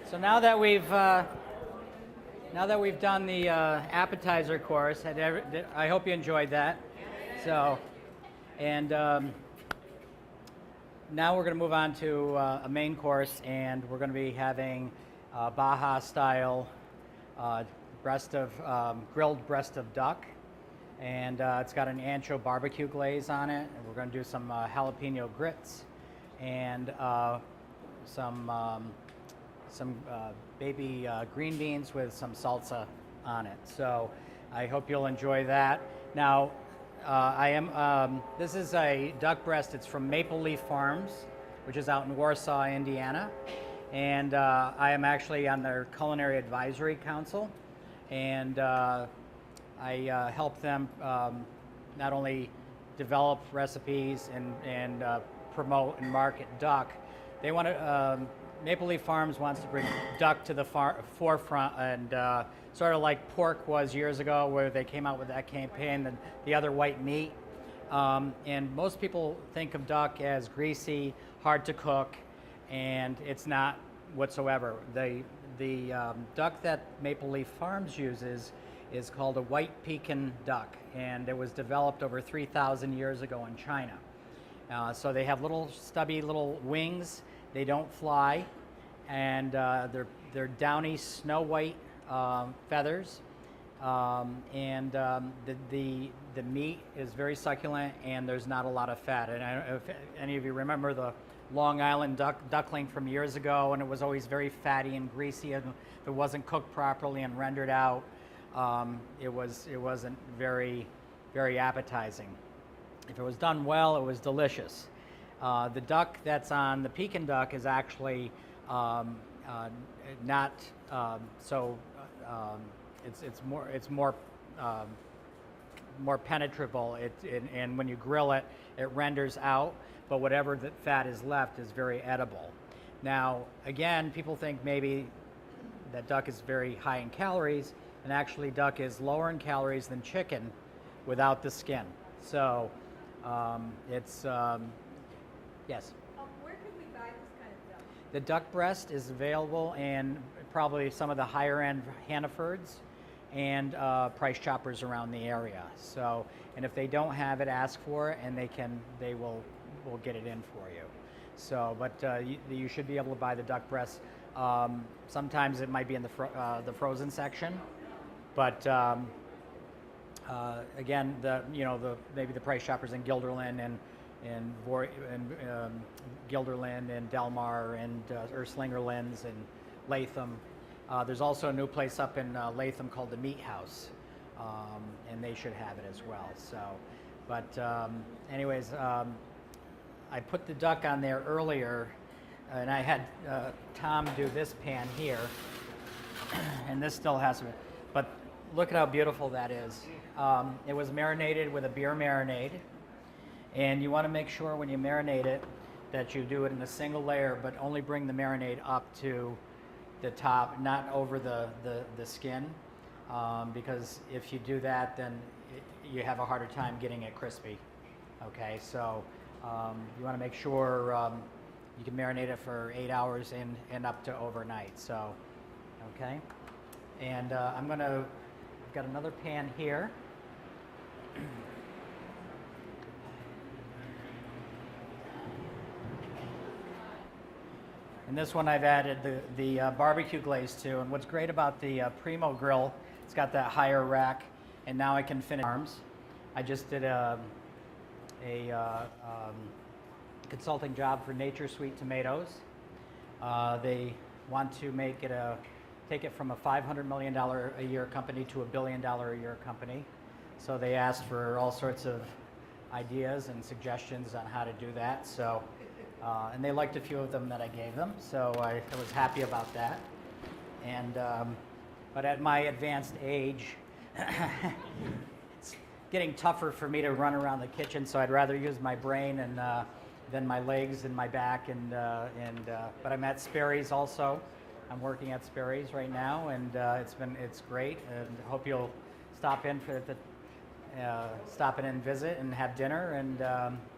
So now that we've done the appetizer course, I hope you enjoyed that. So, and now we're going to move on to a main course, and we're going to be having Baja style grilled breast of duck, and it's got an ancho barbecue glaze on it. And we're going to do some jalapeno grits and some baby green beans with some salsa on it. So I hope you'll enjoy that. Now, this is a duck breast. It's from Maple Leaf Farms, which is out in Warsaw, Indiana. And I am actually on their Culinary Advisory Council. And I help them not only develop recipes and promote and market duck. They want to, Maple Leaf Farms wants to bring duck to the forefront, and sort of like pork was years ago, where they came out with that campaign, the other white meat. And most people think of duck as greasy, hard to cook, and it's not whatsoever. The duck that Maple Leaf Farms uses is called a white Pekin duck, and it was developed over 3,000 years ago in China. So they have little stubby little wings. They don't fly, and they're downy snow white feathers, and the meat is very succulent, and there's not a lot of fat. And I don't know if any of you remember the Long Island duckling from years ago, and it was always very fatty and greasy, and if it wasn't cooked properly and rendered out, it wasn't very appetizing. If it was done well, it was delicious. The duck that's on the Pekin duck is actually not so. It's more penetrable. And when you grill it, it renders out. But whatever the fat is left is very edible. Now, again, people think maybe that duck is very high in calories, and actually, duck is lower in calories than chicken without the skin. So it's yes. Where can we buy this kind of duck? The duck breast is available in probably some of the higher end Hannafords and Price Choppers around the area. So, and if they don't have it, ask for it, and they will get it in for you. So, but you should be able to buy the duck breast. Sometimes it might be in the frozen section, but again, maybe the Price Choppers in Guilderland and Guilderland and Delmar and Slingerlands and Latham. There's also a new place up in Latham called the Meat House, and they should have it as well. So, but anyways, I put the duck on there earlier, and I had Tom do this pan here, and this still has it. But look at how beautiful that is. It was marinated with a beer marinade, and you want to make sure when you marinate it that you do it in a single layer, but only bring the marinade up to the top, not over the skin, because if you do that, then you have a harder time getting it crispy. Okay, so you want to make sure you can marinate it for 8 hours and up to overnight. So, okay, and I've got another pan here. And this one I've added the barbecue glaze to. And what's great about the Primo grill, it's got that higher rack, and now I can finish arms. I just did a consulting job for Nature Sweet Tomatoes. They want to take it from a $500 million a year company to a $1 billion a year company. So they asked for all sorts of ideas and suggestions on how to do that. So, and they liked a few of them that I gave them. So I was happy about that. And but at my advanced age, it's getting tougher for me to run around the kitchen. So I'd rather use my brain than my legs and my back. But I'm at Sperry's also. I'm working at Sperry's right now, and it's great. And hope you'll stop in and visit and have dinner and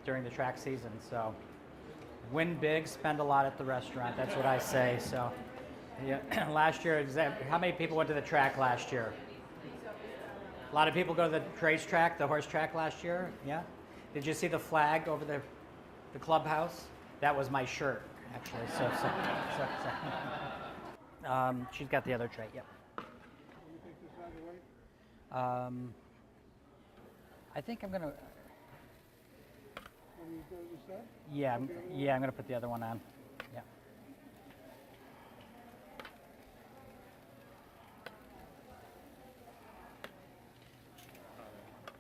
during the track season. So win big, spend a lot at the restaurant. That's what I say. So, Yeah, last year, how many people went to the track last year? A lot of people go to the racetrack, the horse track last year. Yeah. Did you see the flag over the clubhouse? That was my shirt, actually. She's got the other tray. Yep. You take this out of the way? I think I'm gonna. When you go to the side? Yeah, I'm gonna put the other one on. Yeah.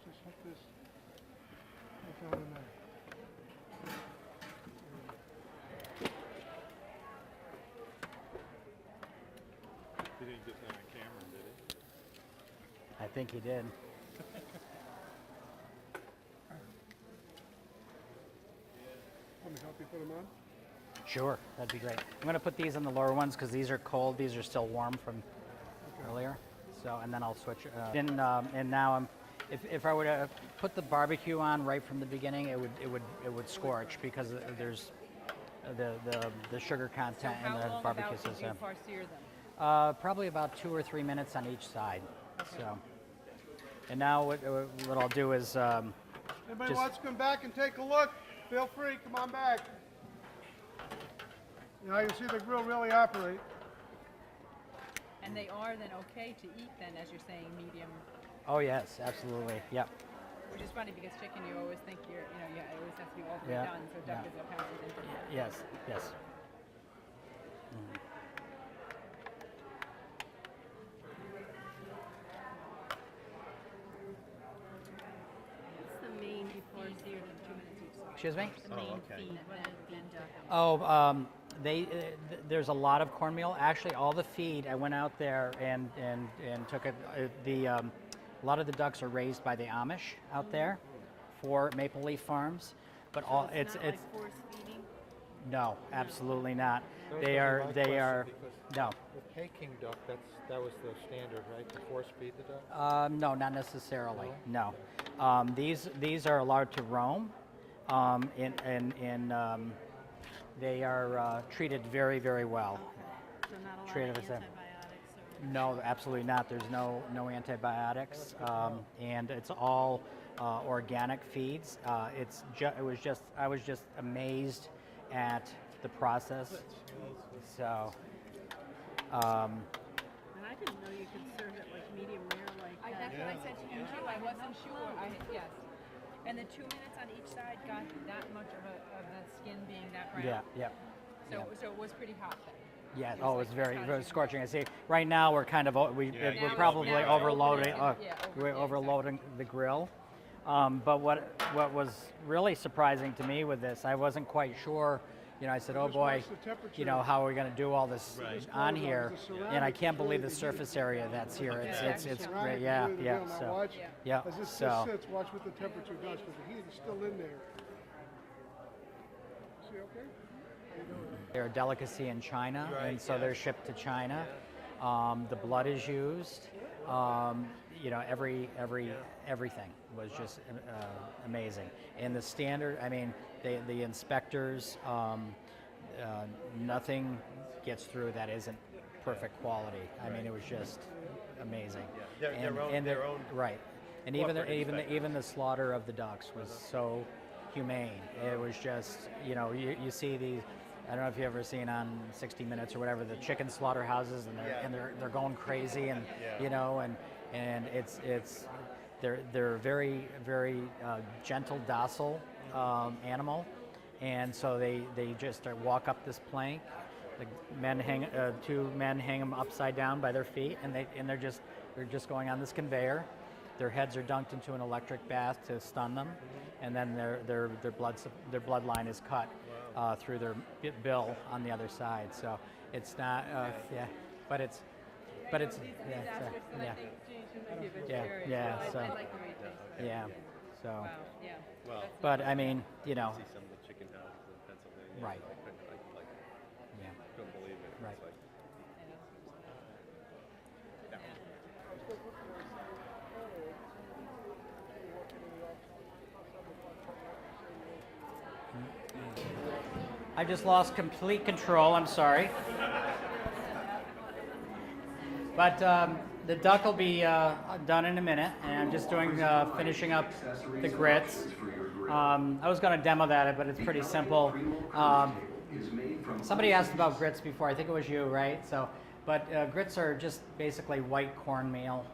Just hook this down in there. He didn't get that on camera, did he? I think he did. Let me help you put them on. Sure, that'd be great. I'm gonna put these on the lower ones because these are cold. These are still warm from earlier. So, and then I'll switch. And now if I were to put the barbecue on right from the beginning, it would scorch because there's the sugar content in the barbecue How long system. about did you farseer them? Probably about 2 or 3 minutes on each side. So, and now what I'll do is Anybody Just- wants to come back and take a look, feel free, come on back. Now you see the grill really operate. And they are then okay to eat then, as you're saying, medium, oh yes, absolutely, yep. which is funny because chicken you always think it always has to be all the way Yeah, done, so duck yeah. is apparently different. Yes, yes. What's the main before Easier than 2 minutes each side. Excuse me? the main okay. feed? Then duck. Oh, there's a lot of cornmeal. Actually, all the feed. I went out there and took it. A lot of the ducks are raised by the Amish out there for Maple Leaf Farms, but all It's not it's like force feeding? no, absolutely not. That was They gonna be are my they question, are because no. With Peking duck, that was the standard, right? To force feed the duck? No, not necessarily. No, these are allowed to roam, they are treated very, very well. So not a lot Treated of as a- antibiotics or? No, absolutely not. There's no antibiotics, and it's all organic feeds. I was just amazed at the process. So. And I didn't know you could serve it like medium rare like that. That's what I said to you too. I wasn't sure. Yes. And the 2 minutes on each side got that much of the skin being that brown. Yeah. So it was pretty hot then. Yeah. It was Oh, like it's very, scorching. very scorching. I see. Right now we're kind of we're now probably it's overloading. opening. Yeah, We're yeah, overloading the grill. But what was really surprising to me with this, I wasn't quite sure. You know, I said, "Oh Just boy, watch the temperature. you know, how are we going to do all this Right. on here?" The ceramic And I is can't believe really the the surface area that's here. It's Ceramic great. is Yeah, really the yeah. deal. Now So watch, yeah, as this so sits, watch what the temperature does, because the heat is still in there. See, okay? they're a delicacy in China, and so they're shipped to China. The blood is used. You know, everything was just amazing. And the standard, I mean, the inspectors, nothing gets through that isn't perfect quality. I mean, it was just amazing. Their own right, and even corporate inspectors. even the slaughter of the ducks was so humane. It was just, you know, you see these. I don't know if you've ever seen on 60 Minutes or whatever the chicken slaughterhouses, and they're going crazy, and you know, and they're very gentle, docile Mm-hmm. animal, and so they just walk up this plank. The two men hang them upside down by their feet, and they're just going on this conveyor. Their heads are dunked into an electric bath to stun them, and then their bloodline is cut through their bill on the other side. So it's not, but it's yeah, so I like the way it tastes. yeah, so Wow. Yeah. Well, but I mean, you know, see some of the chicken houses in Pennsylvania. Right. I yeah, couldn't believe it. Right. It's like, I just lost complete control. I'm sorry. But the duck will be done in a minute, and I'm just doing finishing up the grits. I was going to demo that, but it's pretty simple. Somebody asked about grits before. I think it was you, right? So, but grits are just basically white cornmeal,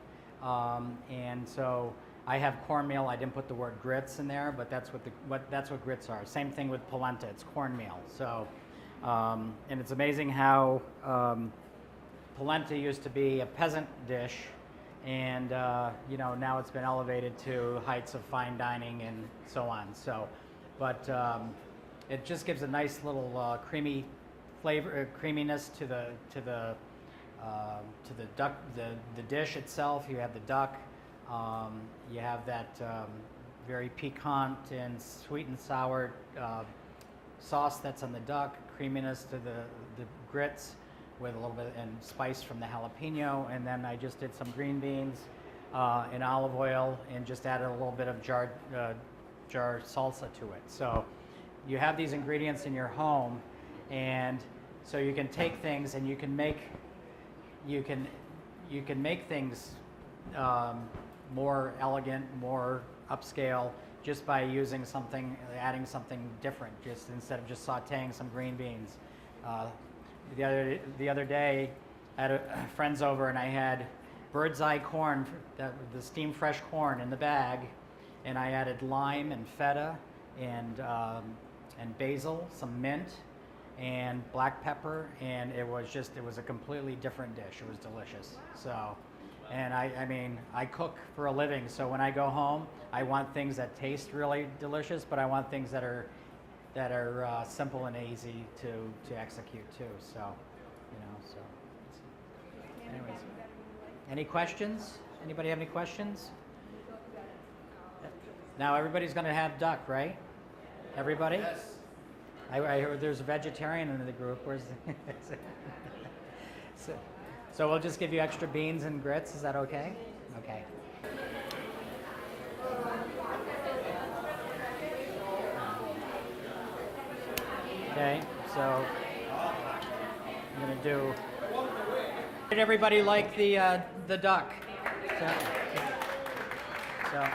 and so I have cornmeal. I didn't put the word grits in there, but that's what grits are. Same thing with polenta. It's cornmeal. So, and it's amazing how polenta used to be a peasant dish, and now it's been elevated to heights of fine dining and so on. So, but it just gives a nice little creamy flavor, creaminess to the duck, the dish itself. You have the duck. You have that very piquant and sweet and sour sauce that's on the duck, creaminess to the grits with a little bit and spice from the jalapeno, and then I just did some green beans in olive oil and just added a little bit of jar salsa to it. So you have these ingredients in your home, and so you can take things and you can make things more elegant, more upscale, just by using something, adding something different, just instead of just sautéing some green beans. The other day, I had friends over and I had bird's eye corn, the steamed fresh corn in the bag, and I added lime and feta and basil, some mint, and black pepper, and it was a completely different dish. It was delicious. So, and I cook for a living, so when I go home, I want things that taste really delicious, but I want things that are simple and easy to execute too. So, anyways, any questions? Anybody have any questions? Now everybody's going to have duck, right? Everybody? Yes. I heard there's a vegetarian in the group. Where's so we'll just give you extra beans and grits. Is that okay? Okay. Okay, so I'm gonna do. Did everybody like the duck? So,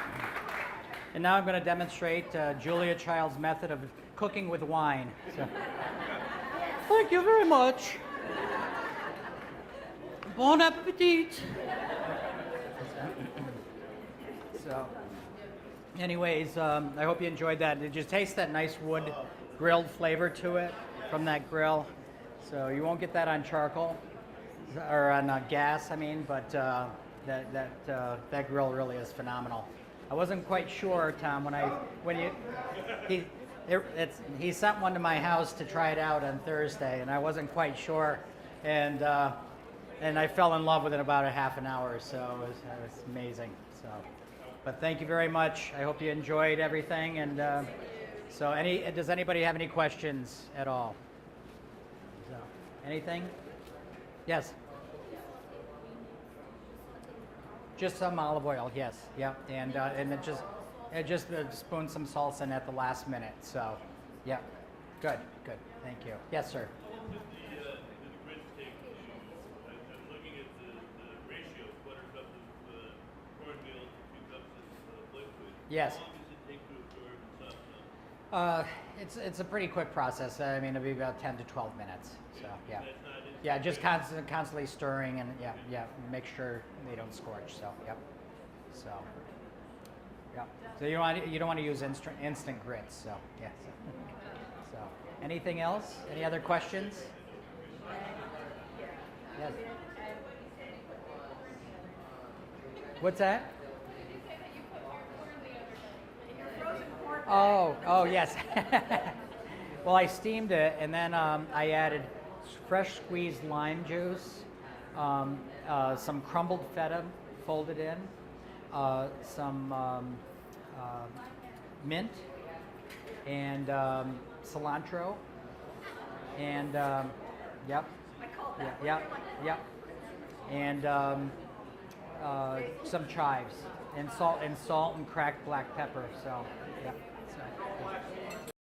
and now I'm going to demonstrate Julia Child's method of cooking with wine. So, thank you very much. Bon appetit. So, anyways, I hope you enjoyed that. Did you taste that nice wood grilled flavor to it from that grill? So you won't get that on charcoal or on gas. But that grill really is phenomenal. I wasn't quite sure, Tom, he sent one to my house to try it out on Thursday, and I wasn't quite sure, and I fell in love with it about a half an hour, so it was amazing. So, but thank you very much. I hope you enjoyed everything, and does anybody have any questions at all? So, anything? Yes. Just some olive oil, yes, yeah, and it just spoon some salsa in at the last minute. So, yeah, good, thank you. Yes, sir. How long did the grits take to? I'm looking at the ratio: 1/4 cup of cornmeal, 2 cups of liquid. Yes. How long does it take to absorb and soften up? It's a pretty quick process. It'll be about 10 to 12 minutes. So, yeah. That's not it. Yeah, just constantly stirring, and yeah, make sure they don't scorch. So, yep. So, yeah. So you don't want to use instant grits. So, yeah. So, anything else? Any other questions? Yes. What's that? Oh, yes. Well, I steamed it, and then I added fresh squeezed lime juice, some crumbled feta folded in, some mint, and cilantro, and yep, and some chives, and salt and cracked black pepper. So, yep. So,